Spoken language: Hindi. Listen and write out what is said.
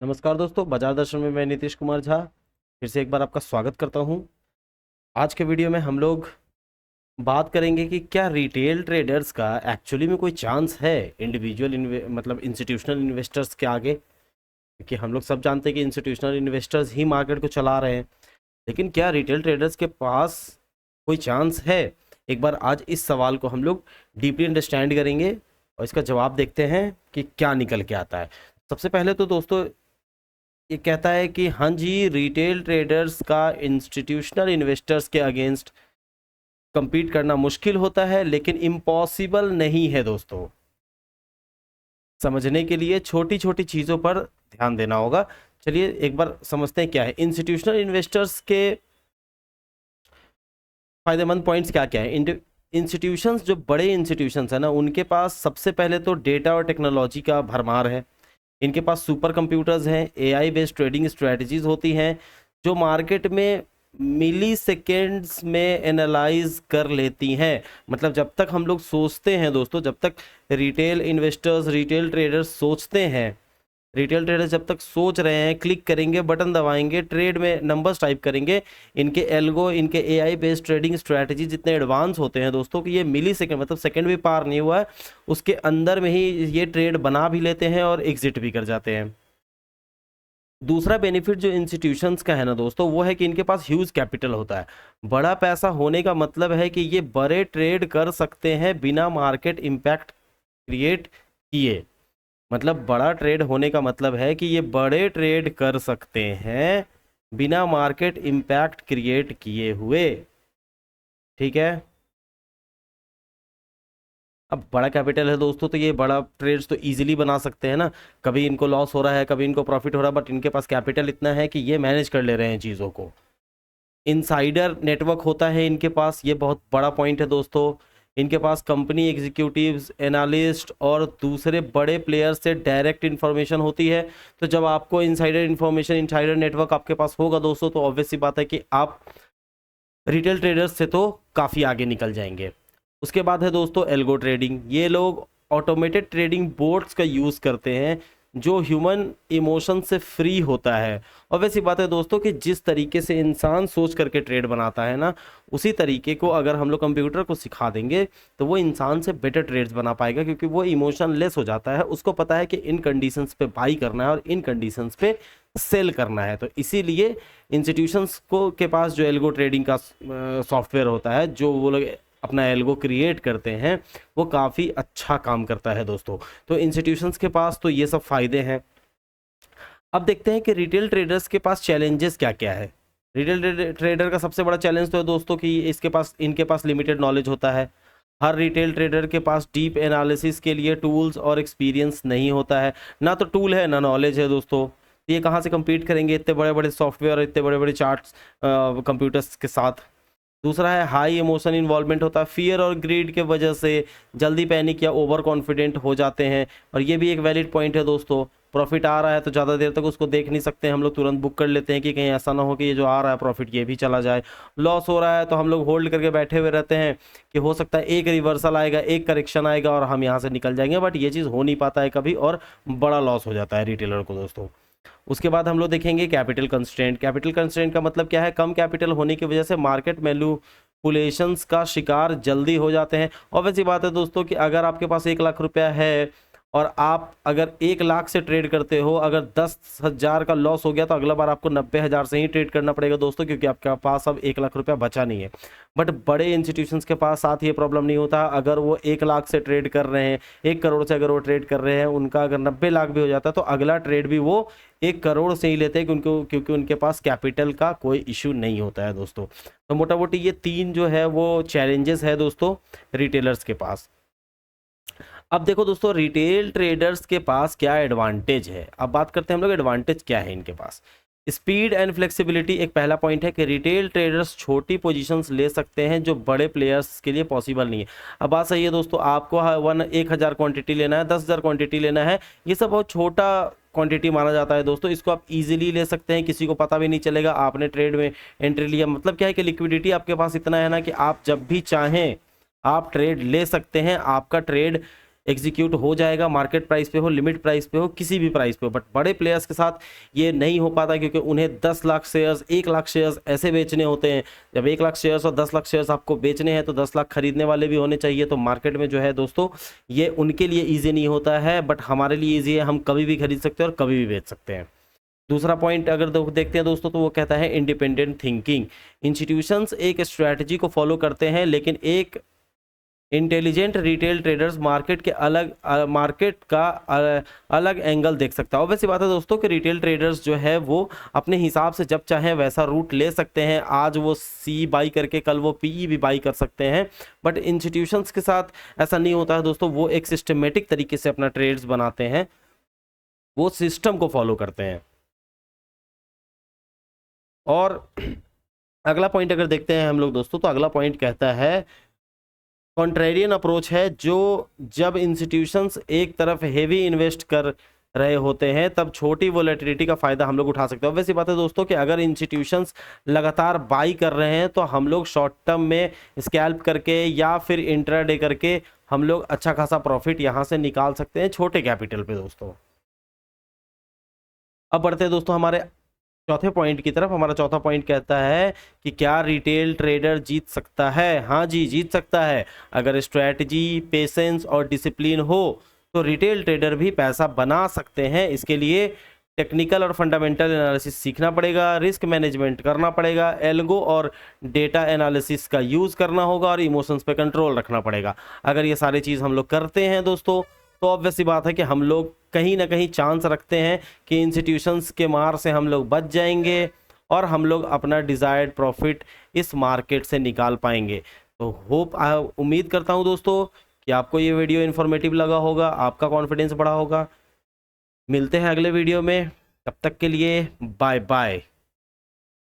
नमस्कार दोस्तों, बाजार दर्शन में मैं नीतीश कुमार झा फिर से एक बार आपका स्वागत करता हूं। आज के वीडियो में हम लोग बात करेंगे कि क्या रिटेल ट्रेडर्स का एक्चुअली में कोई चांस है इंडिविजुअल मतलब इंस्टीट्यूशनल इन्वेस्टर्स के आगे। क्योंकि हम लोग सब जानते हैं कि इंस्टीट्यूशनल इन्वेस्टर्स ही मार्केट को चला रहे हैं, लेकिन क्या रिटेल ट्रेडर्स के पास कोई चांस है? एक बार आज इस सवाल को हम लोग डीपली अंडरस्टैंड करेंगे और इसका जवाब देखते हैं कि क्या निकल के आता है। सबसे पहले तो दोस्तों ये कहता है कि हाँ जी, रिटेल ट्रेडर्स का इंस्टीट्यूशनल इन्वेस्टर्स के अगेंस्ट compete करना मुश्किल होता है, लेकिन इम्पॉसिबल नहीं है दोस्तों। समझने के लिए छोटी छोटी चीज़ों पर ध्यान देना होगा। चलिए एक बार समझते हैं क्या है इंस्टीट्यूशनल इन्वेस्टर्स के फायदेमंद पॉइंट्स क्या क्या है। इंस्टीट्यूशंस, जो बड़े इंस्टीट्यूशंस है ना, उनके पास सबसे पहले तो डेटा और टेक्नोलॉजी का भरमार है। इनके पास सुपर कंप्यूटर्स हैं, एआई बेस्ड ट्रेडिंग स्ट्रेटजीज होती हैं जो मार्केट में मिली सेकेंड्स में एनालाइज कर लेती हैं। मतलब जब तक हम लोग सोचते हैं दोस्तों, जब तक रिटेल इन्वेस्टर्स, रिटेल ट्रेडर्स सोचते हैं, रिटेल ट्रेडर्स जब तक सोच रहे हैं, क्लिक करेंगे, बटन दबाएंगे, ट्रेड में नंबर्स टाइप करेंगे, इनके एल्गो, इनके एआई बेस्ड ट्रेडिंग स्ट्रैटेजी जितने एडवांस होते हैं दोस्तों कि ये मिली सेकेंड, मतलब सेकेंड भी पार नहीं हुआ है, उसके अंदर में ही ये ट्रेड बना भी लेते हैं और एग्जिट भी कर जाते हैं। दूसरा बेनिफिट जो इंस्टीट्यूशंस का है ना दोस्तों, वो है कि इनके पास ह्यूज कैपिटल होता है। बड़ा पैसा होने का मतलब है कि ये बड़े ट्रेड कर सकते हैं बिना मार्केट इम्पैक्ट क्रिएट किए। मतलब बड़ा ट्रेड होने का मतलब है कि ये बड़े ट्रेड कर सकते हैं बिना मार्केट इम्पैक्ट क्रिएट किए हुए। ठीक है, अब बड़ा कैपिटल है दोस्तों तो ये बड़ा ट्रेड्स तो इजीली बना सकते हैं ना। कभी इनको लॉस हो रहा है, कभी इनको प्रॉफिट हो रहा है, बट इनके पास कैपिटल इतना है कि ये मैनेज कर ले रहे हैं चीज़ों को। इनसाइडर नेटवर्क होता है इनके पास, ये बहुत बड़ा पॉइंट है दोस्तों। इनके पास कंपनी एग्जीक्यूटिव्स, एनालिस्ट और दूसरे बड़े प्लेयर से डायरेक्ट इन्फॉर्मेशन होती है। तो जब आपको इनसाइडर इन्फॉर्मेशन, इनसाइडर नेटवर्क आपके पास होगा दोस्तों, तो ऑब्वियस सी बात है कि आप रिटेल ट्रेडर्स से तो काफ़ी आगे निकल जाएंगे। उसके बाद है दोस्तों एल्गो ट्रेडिंग। ये लोग ऑटोमेटेड ट्रेडिंग बोर्ड्स का यूज़ करते हैं जो ह्यूमन इमोशन से फ्री होता है। और वैसी बात है दोस्तों कि जिस तरीके से इंसान सोच करके ट्रेड बनाता है ना, उसी तरीके को अगर हम लोग कंप्यूटर को सिखा देंगे तो वो इंसान से बेटर ट्रेड्स बना पाएगा, क्योंकि वो इमोशन लेस हो जाता है। उसको पता है कि इन कंडीशंस पे बाई करना है और इन कंडीशंस पे सेल करना है। तो इसीलिए इंस्टीट्यूशंस को के पास जो एल्गो ट्रेडिंग का सॉफ्टवेयर होता है, जो वो लोग अपना एल्गो क्रिएट करते हैं, वो काफ़ी अच्छा काम करता है दोस्तों। तो इंस्टीट्यूशंस के पास तो ये सब फायदे हैं। अब देखते हैं कि रिटेल ट्रेडर्स के पास चैलेंजेस क्या क्या है। रिटेल ट्रेडर का सबसे बड़ा चैलेंज तो है दोस्तों कि इनके पास लिमिटेड नॉलेज होता है। हर रिटेल ट्रेडर के पास डीप एनालिसिस के लिए टूल्स और एक्सपीरियंस नहीं होता है। ना तो टूल है, ना नॉलेज है दोस्तों। ये कहाँ से compete करेंगे इतने बड़े बड़े सॉफ्टवेयर और इतने बड़े बड़े चार्ट्स कंप्यूटर्स के साथ। दूसरा है हाई इमोशन इन्वॉल्वमेंट होता है। फियर और ग्रीड के वजह से जल्दी पैनिक या ओवर कॉन्फिडेंट हो जाते हैं। और ये भी एक वैलिड पॉइंट है दोस्तों। प्रॉफिट आ रहा है तो ज़्यादा देर तक उसको देख नहीं सकते, हम लोग तुरंत बुक कर लेते हैं कि कहीं ऐसा ना हो कि ये जो आ रहा है प्रॉफिट ये भी चला जाए। लॉस हो रहा है तो हम लोग होल्ड करके बैठे हुए रहते हैं कि हो सकता है एक रिवर्सल आएगा, एक करेक्शन आएगा और हम यहाँ से निकल जाएंगे, बट ये चीज़ हो नहीं पाता है कभी और बड़ा लॉस हो जाता है रिटेलर को दोस्तों। उसके बाद हम लोग देखेंगे कैपिटल कंस्ट्रेंट। कैपिटल कंस्ट्रेंट का मतलब क्या है? कम कैपिटल होने की वजह से मार्केट मैनिपुलेशंस का शिकार जल्दी हो जाते हैं। और वैसी बात है दोस्तों कि अगर आपके पास 1 लाख रुपया है और आप अगर 1 लाख से ट्रेड करते हो, अगर 10,000 का लॉस हो गया तो अगला बार आपको 90,000 से ही ट्रेड करना पड़ेगा दोस्तों, क्योंकि आपके पास अब 1 लाख रुपया बचा नहीं है। बट बड़े इंस्टीट्यूशंस के पास साथ ये प्रॉब्लम नहीं होता। अगर वो 1 लाख से ट्रेड कर रहे हैं, 1 करोड़ से अगर वो ट्रेड कर रहे हैं, उनका अगर 90 लाख भी हो जाता है तो अगला ट्रेड भी वो 1 करोड़ से ही लेते हैं, क्योंकि उनके पास कैपिटल का कोई इशू नहीं होता है दोस्तों। तो मोटा मोटी ये 3 जो है वो चैलेंजेस है दोस्तों रिटेलर्स के पास। अब देखो दोस्तों, रिटेल ट्रेडर्स के पास क्या एडवांटेज है। अब बात करते हैं हम लोग एडवांटेज क्या है इनके पास। स्पीड एंड फ्लेक्सिबिलिटी एक पहला पॉइंट है कि रिटेल ट्रेडर्स छोटी पोजीशंस ले सकते हैं जो बड़े प्लेयर्स के लिए पॉसिबल नहीं है। अब बात सही है दोस्तों, आपको 1,000 क्वांटिटी लेना है, 10,000 क्वांटिटी लेना है, ये सब बहुत छोटा क्वांटिटी माना जाता है दोस्तों। इसको आप इजीली ले सकते हैं, किसी को पता भी नहीं चलेगा आपने ट्रेड में एंट्री लिया। मतलब क्या है कि लिक्विडिटी आपके पास इतना है ना कि आप जब भी चाहें आप ट्रेड ले सकते हैं। आपका ट्रेड एग्जीक्यूट हो जाएगा, मार्केट प्राइस पे हो, लिमिट प्राइस पे हो, किसी भी प्राइस पे हो। बट बड़े प्लेयर्स के साथ ये नहीं हो पाता, क्योंकि उन्हें 10 लाख शेयर्स, 1 लाख शेयर्स ऐसे बेचने होते हैं। जब 1 लाख शेयर्स और 10 लाख शेयर्स आपको बेचने हैं तो 10 लाख खरीदने वाले भी होने चाहिए। तो मार्केट में जो है दोस्तों ये उनके लिए ईजी नहीं होता है, बट हमारे लिए ईजी है, हम कभी भी खरीद सकते हैं और कभी भी बेच सकते हैं। दूसरा पॉइंट अगर देखते हैं दोस्तों, तो वो कहता है इंडिपेंडेंट थिंकिंग। इंस्टीट्यूशंस एक स्ट्रैटेजी को फॉलो करते हैं, लेकिन एक इंटेलिजेंट रिटेल ट्रेडर्स मार्केट का अलग एंगल देख सकता है। ऑब्वियस सी बात है दोस्तों कि रिटेल ट्रेडर्स जो है वो अपने हिसाब से जब चाहें वैसा रूट ले सकते हैं। आज वो सी बाई करके कल वो पीई भी बाई कर सकते हैं, बट इंस्टीट्यूशंस के साथ ऐसा नहीं होता है दोस्तों। वो एक सिस्टमेटिक तरीके से अपना ट्रेड्स बनाते हैं, वो सिस्टम को फॉलो करते हैं। और अगला पॉइंट अगर देखते हैं हम लोग दोस्तों, तो अगला पॉइंट कहता है कॉन्ट्रेरियन अप्रोच है, जो जब इंस्टीट्यूशंस एक तरफ हेवी इन्वेस्ट कर रहे होते हैं तब छोटी वोलेटिलिटी का फायदा हम लोग उठा सकते हैं। वैसी बात है दोस्तों कि अगर इंस्टीट्यूशंस लगातार बाई कर रहे हैं तो हम लोग शॉर्ट टर्म में स्कैल्प करके या फिर इंट्राडे करके हम लोग अच्छा खासा प्रॉफिट यहां से निकाल सकते हैं छोटे कैपिटल पे दोस्तों। अब बढ़ते हैं दोस्तों हमारे चौथे पॉइंट की तरफ। हमारा चौथा पॉइंट कहता है कि क्या रिटेल ट्रेडर जीत सकता है? हाँ जी, जीत सकता है। अगर स्ट्रैटेजी, पेशेंस और डिसिप्लिन हो तो रिटेल ट्रेडर भी पैसा बना सकते हैं। इसके लिए टेक्निकल और फंडामेंटल एनालिसिस सीखना पड़ेगा, रिस्क मैनेजमेंट करना पड़ेगा, एल्गो और डेटा एनालिसिस का यूज़ करना होगा और इमोशंस पे कंट्रोल रखना पड़ेगा। अगर ये सारी चीज़ हम लोग करते हैं दोस्तों तो ऑब्वियस सी बात है कि हम लोग कहीं ना कहीं चांस रखते हैं कि इंस्टीट्यूशंस के मार से हम लोग बच जाएंगे और हम लोग अपना डिज़ायर्ड प्रॉफिट इस मार्केट से निकाल पाएंगे। तो उम्मीद करता हूं दोस्तों कि आपको ये वीडियो इन्फॉर्मेटिव लगा होगा, आपका कॉन्फिडेंस बढ़ा होगा। मिलते हैं अगले वीडियो में, तब तक के लिए बाय बाय।